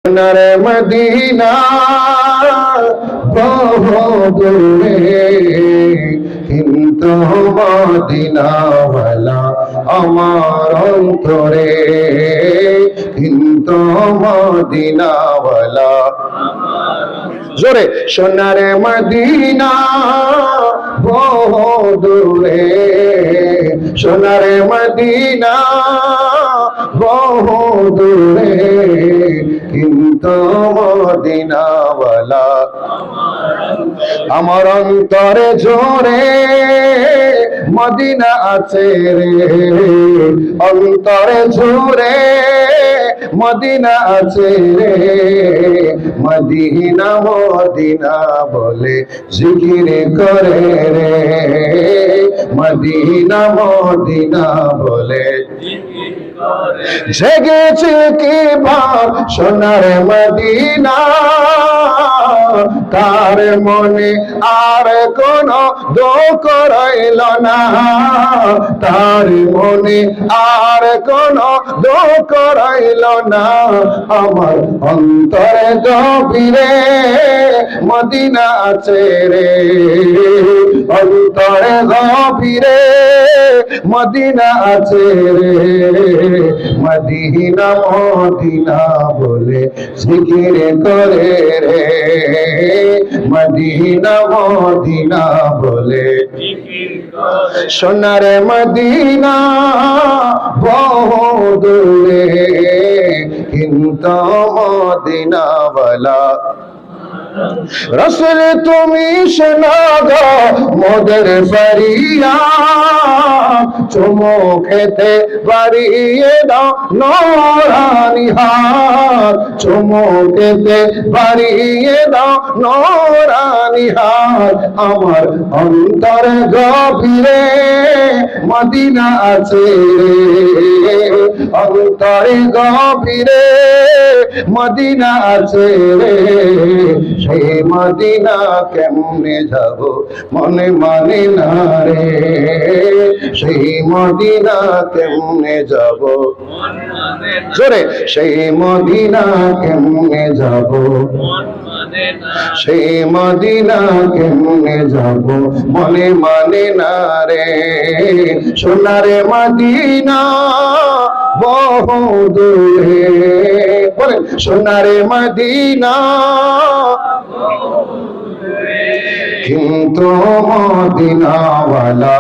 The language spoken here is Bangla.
সোনারে মদিনা বহু দূরে, কিন্তু মদিনাওয়ালা আমার অন্তরে, কিন্তু মদিনাওয়ালা জোরে। সোনারে মদিনা বহু দূরে, সোনারে মদিনা বহু দূরে, কিন্তু মদিনাওয়ালা আমার অন্তরে জোরে মদিনা আছে রে, অন্তরে জোরে মদিনা আছে রে, মদিনা মদিনা বলে জিকির করে রে, মদিনা মদিনা বলে জেগেছে কি ভাব সোনার মদিনা, তার মনে আর কোন দুঃখ রইল না, তার মনে আর কোন দুঃখ রইল না, আমার অন্তরে গভীরে মদিনা আছে রে, অন্তরে গভীরে মদিনা আছে রে, মদিনা মদিনা বলে জিকির করে রে, মদিনা মদিনা বলে সোনারে মদিনা বহু দূরে, কিন্তু মদিনাওয়ালা রসুল তুমি শোনা গো মোদের ফরিয়া, চুমো খেতে বাড়িয়ে দাও নোরানি হাত, চুমো খেতে বাড়িয়ে দাও নোরানি হাত, আমার অন্তর গভীরে মদিনা আছে রে, অন্তরে গভীরে মদিনা আছে রে, সেই মদিনা কেমনে যাব মনে মানে না রে, সেই মদিনা কেমনে যাব জোরে, সেই মদিনা কেমনে যাব, সেই মদিনা কেমনে যাব মনে মানে না রে, সোনারে মদিনা বহু দূরে, বলেন সোনারে মদিনা কিন্তু মদিনাওয়ালা